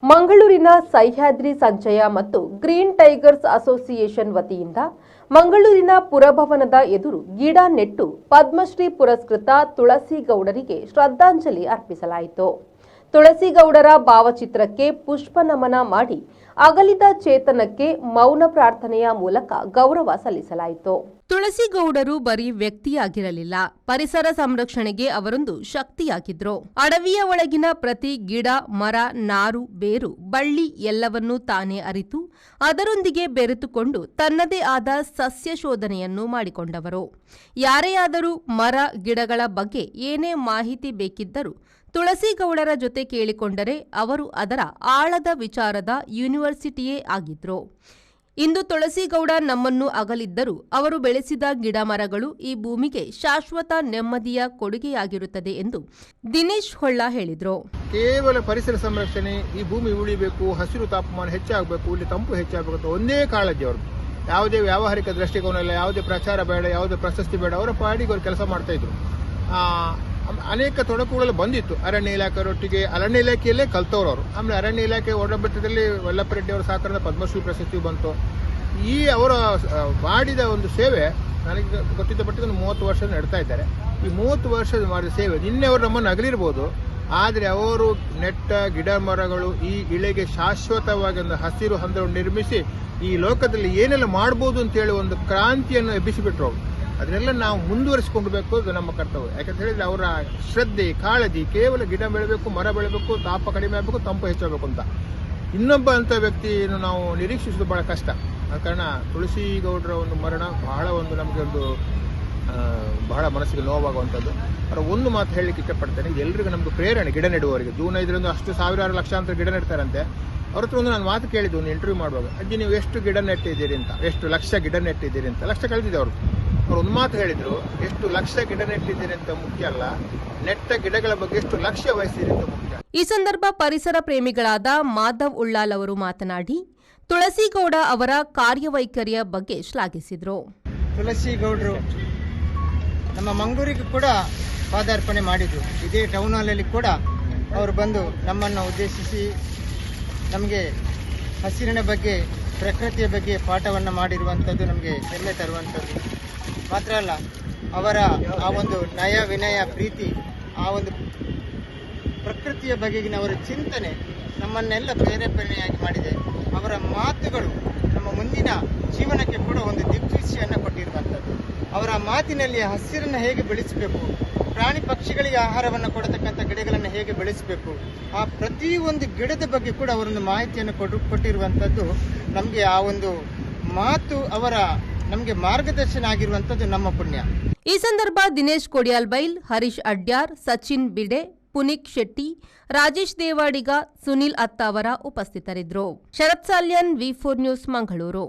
ಮಂಗಳೂರಿನ ಸಹ್ಯಾದ್ರಿ ಸಂಚಯ ಮತ್ತು green tigers association ವತಿಯಿಂದ ಮಂಗಳೂರಿನ ಪುರಭವನದ ಎದುರು ಗಿಡ ನೆಟ್ಟು ಪದ್ಮಶ್ರೀ ಪುರಸ್ಕೃತ ತುಳಸಿಗೌಡರಿಗೆ ಶ್ರದ್ಧಾಂಜಲಿ ಅರ್ಪಿಸಲಾಯಿತು. ತುಳಸಿಗೌಡರ ಭಾವಚಿತ್ರಕ್ಕೆ ಪುಷ್ಪ ನಮನ ಮಾಡಿ ಅಗಲಿದ ಚೇತನಕ್ಕೆ ಮೌನ ಪ್ರಾರ್ಥನೆಯ ಮೂಲಕ ಗೌರವ ಸಲ್ಲಿಸಲಾಯಿತು. ತುಳಸಿಗೌಡರು ಬರೀ ವ್ಯಕ್ತಿಯಾಗಿರಲಿಲ್ಲ, ಪರಿಸರ ಸಂರಕ್ಷಣೆಗೆ ಅವರೊಂದು ಶಕ್ತಿಯಾಗಿದ್ರು. ಅಡವಿಯ ಒಳಗಿನ ಪ್ರತಿ ಗಿಡ, ಮರ, ನಾರು, ಬೇರು, ಬಳ್ಳಿ ಎಲ್ಲವನ್ನೂ ತಾನೇ ಅರಿತು ಅದರೊಂದಿಗೆ ಬೆರೆತುಕೊಂಡು ತನ್ನದೇ ಆದ ಸಸ್ಯ ಶೋಧನೆಯನ್ನು ಮಾಡಿಕೊಂಡವರು. ಯಾರೇ ಆದರೂ ಮರ ಗಿಡಗಳ ಬಗ್ಗೆ ಏನೇ ಮಾಹಿತಿ ಬೇಕಿದ್ದರೂ ತುಳಸಿಗೌಡರ ಜೊತೆ ಕೇಳಿಕೊಂಡರೆ ಅವರು ಅದರ ಆಳದ ವಿಚಾರದ ಯೂನಿವರ್ಸಿಟಿಯೇ ಆಗಿದ್ರು. ಇಂದು ತುಳಸಿಗೌಡ ನಮ್ಮನ್ನು ಅಗಲಿದ್ದರೂ ಅವರು ಬೆಳೆಸಿದ ಗಿಡ ಮರಗಳು ಈ ಭೂಮಿಗೆ ಶಾಶ್ವತ ನೆಮ್ಮದಿಯ ಕೊಡುಗೆಯಾಗಿರುತ್ತದೆ ಎಂದು ದಿನೇಶ್ ಹೊಳ್ಳ ಹೇಳಿದರು. ಕೇವಲ ಪರಿಸರ ಸಂರಕ್ಷಣೆ, ಈ ಭೂಮಿ ಉಳಿಬೇಕು, ಹಸಿರು ತಾಪಮಾನ ಹೆಚ್ಚಾಗಬೇಕು, ಇಲ್ಲಿ ತಂಪು ಹೆಚ್ಚಾಗಬೇಕು ಅಂತ ಒಂದೇ ಕಾಳಜಿ ಅವರು. ಯಾವುದೇ ವ್ಯಾವಹಾರಿಕ ದೃಷ್ಟಿಕೋನ ಇಲ್ಲ, ಯಾವುದೇ ಪ್ರಚಾರ ಬೇಡ, ಯಾವುದೇ ಪ್ರಶಸ್ತಿ ಬೇಡ, ಅವರ ಪಾಡಿಗೆ ಅವರು ಕೆಲಸ ಮಾಡ್ತಾ ಇದ್ರು. ಅನೇಕ ತೊಡಕುಗಳು ಬಂದಿತ್ತು. ಅರಣ್ಯ ಇಲಾಖೆಯೊಟ್ಟಿಗೆ ಅರಣ್ಯ ಇಲಾಖೆಯಲ್ಲೇ ಕಲ್ತವ್ರು ಅವರು. ಆಮೇಲೆ ಅರಣ್ಯ ಇಲಾಖೆ ಒಡಬೆಟ್ಟದಲ್ಲಿ ವಲ್ಲಪ್ಪ ರೆಡ್ಡಿ ಅವರ ಸಹಕಾರದ ಪದ್ಮಶ್ರೀ ಪ್ರಶಸ್ತಿ ಬಂತು. ಈ ಅವರ ಮಾಡಿದ ಒಂದು ಸೇವೆ ನನಗೆ ಗೊತ್ತಿದ್ದ ಪಟ್ಟಿಗೆ 30 ವರ್ಷ ನಡ್ತಾ ಇದ್ದಾರೆ. ಈ 30 ವರ್ಷದ ಮಾಡಿದ ಸೇವೆ ನಿನ್ನೆ ಅವರು ನಮ್ಮನ್ನು ಅಗಲಿರ್ಬೋದು, ಆದರೆ ಅವರು ನೆಟ್ಟ ಗಿಡ ಮರಗಳು ಈ ಇಳೆಗೆ ಶಾಶ್ವತವಾಗಿ ಒಂದು ಹಸಿರು ಹಂದರವನ್ನು ನಿರ್ಮಿಸಿ ಈ ಲೋಕದಲ್ಲಿ ಏನೆಲ್ಲ ಮಾಡ್ಬೋದು ಅಂತೇಳಿ ಒಂದು ಕ್ರಾಂತಿಯನ್ನು ಎಬ್ಬಿಸಿಬಿಟ್ರು ಅವರು. ಅದನ್ನೆಲ್ಲ ನಾವು ಮುಂದುವರಿಸಿಕೊಂಡ್ಬೇಕು, ಅದು ನಮ್ಮ ಕರ್ತವ್ಯ. ಯಾಕಂತ ಹೇಳಿದ್ರೆ ಅವರ ಶ್ರದ್ಧೆ, ಕಾಳಜಿ ಕೇವಲ ಗಿಡ ಬೆಳಬೇಕು, ಮರ ಬೆಳಬೇಕು, ತಾಪ ಕಡಿಮೆ ಆಗಬೇಕು, ತಂಪು ಹೆಚ್ಚಾಗಬೇಕು ಅಂತ. ಇನ್ನೊಬ್ಬ ಅಂತ ವ್ಯಕ್ತಿಯನ್ನು ನಾವು ನಿರೀಕ್ಷಿಸೋದು ಬಹಳ ಕಷ್ಟ. ಆ ಕಾರಣ ತುಳಸಿಗೌಡರ ಒಂದು ಮರಣ ನಮಗೆ ಬಹಳ ಮನಸ್ಸಿಗೆ ನೋವಾಗುವಂಥದ್ದು. ಅವರ ಒಂದು ಮಾತು ಹೇಳಲಿಕ್ಕೆ ಇಷ್ಟಪಡ್ತೇನೆ, ಇದು ಎಲ್ರಿಗೂ ನಮ್ಗೆ ಪ್ರೇರಣೆ. ಗಿಡ ನೆಡುವವರಿಗೆ ಜೂನ್ 5ರಂದು ಅಷ್ಟು ಸಾವಿರಾರು ಲಕ್ಷಾಂತರ ಗಿಡ ನೆಡ್ತಾರಂತೆ. ಅವ್ರ ಹತ್ರ ಒಂದು ನಾನು ಮಾತು ಕೇಳಿದ್ದು ಒಂದು ಇಂಟರ್ವ್ಯೂ ಮಾಡುವಾಗ, ಅಜ್ಜಿ ನೀವು ಎಷ್ಟು ಗಿಡ ನೆಟ್ಟಿದ್ದೀರಿ ಅಂತ, ಎಷ್ಟು ಲಕ್ಷ ಗಿಡ ನೆಟ್ಟಿದ್ದೀರಿ ಅಂತ. ಲಕ್ಷ ಕಳೆದಿದೆ ಅವರು ಒಂದು ಮಾತು ಹೇಳಿದ್ರು, ಎಷ್ಟು ಲಕ್ಷ ಗಿಡ ನೆಟ್ಟಿದ್ದೀರಿ ಅಂತ ಮುಖ್ಯ ಅಲ್ಲ, ನೆಟ್ಟ ಗಿಡಗಳ ಬಗ್ಗೆ ಎಷ್ಟು ಲಕ್ಷ್ಯ ವಹಿಸಿರಿ ಅಂತ ಮುಖ್ಯ. ಈ ಸಂದರ್ಭ ಪರಿಸರ ಪ್ರೇಮಿಗಳಾದ ಮಾಧವ್ ಉಳ್ಳಾಲ್ ಅವರು ಮಾತನಾಡಿ ತುಳಸಿಗೌಡ ಅವರ ಕಾರ್ಯವೈಖರಿಯ ಬಗ್ಗೆ ಶ್ಲಾಘಿಸಿದರು. ತುಳಸಿಗೌಡರು ನಮ್ಮ ಮಂಗಳೂರಿಗೆ ಕೂಡ ಪಾದಾರ್ಪಣೆ ಮಾಡಿದ್ರು. ಇದೇ ಟೌನ್ ಹಾಲಲ್ಲಿ ಕೂಡ ಅವರು ಬಂದು ನಮ್ಮನ್ನು ಉದ್ದೇಶಿಸಿ ನಮಗೆ ಹಸಿರಿನ ಬಗ್ಗೆ, ಪ್ರಕೃತಿಯ ಬಗ್ಗೆ ಪಾಠವನ್ನು ಮಾಡಿರುವಂಥದ್ದು ನಮಗೆ ಹೆಮ್ಮೆ ತರುವಂಥದ್ದು. ಮಾತ್ರ ಅಲ್ಲ, ಅವರ ಆ ಒಂದು ನಯ ವಿನಯ ಪ್ರೀತಿ, ಆ ಒಂದು ಪ್ರಕೃತಿಯ ಬಗೆಗಿನ ಅವರ ಚಿಂತನೆ ನಮ್ಮನ್ನೆಲ್ಲ ಪ್ರೇರೇಪಣೆಯಾಗಿ ಮಾಡಿದೆ. ಅವರ ಮಾತುಗಳು ನಮ್ಮ ಮುಂದಿನ ಜೀವನಕ್ಕೆ ಕೂಡ ಒಂದು ದಿಕ್ಸೂಚಿಯನ್ನು ಕೊಟ್ಟಿರುವಂಥದ್ದು. ಅವರ ಮಾತಿನಲ್ಲಿ ಹಸಿರನ್ನು ಹೇಗೆ ಬೆಳೆಸಬೇಕು, ಪ್ರಾಣಿ ಪಕ್ಷಿಗಳಿಗೆ ಆಹಾರವನ್ನು ಕೊಡತಕ್ಕಂಥ ಗಿಡಗಳನ್ನು ಹೇಗೆ ಬೆಳೆಸಬೇಕು, ಆ ಪ್ರತಿಯೊಂದು ಗಿಡದ ಬಗ್ಗೆ ಕೂಡ ಅವರೊಂದು ಮಾಹಿತಿಯನ್ನು ಕೊಟ್ಟಿರುವಂಥದ್ದು ನಮಗೆ ಆ ಒಂದು ಮಾತು ಅವರ ನಮಗೆ ಮಾರ್ಗದರ್ಶನ ಆಗಿರುವಂಥದ್ದು ನಮ್ಮ ಪುಣ್ಯ. ಈ ಸಂದರ್ಭ ದಿನೇಶ್ ಕೊಡಿಯಾಲ್ಬೈಲ್, ಹರೀಶ್ ಅಡ್ಯಾರ್, ಸಚಿನ್ ಬಿಡೆ, ಪುನೀತ್ ಶೆಟ್ಟಿ, ರಾಜೇಶ್ ದೇವಾಡಿಗ, ಸುನಿಲ್ ಅತ್ತಾವರ ಉಪಸ್ಥಿತರಿದ್ದರು. ಶರತ್ ಸಾಲ್ಯನ್, ವಿ4 ನ್ಯೂಸ್, ಮಂಗಳೂರು.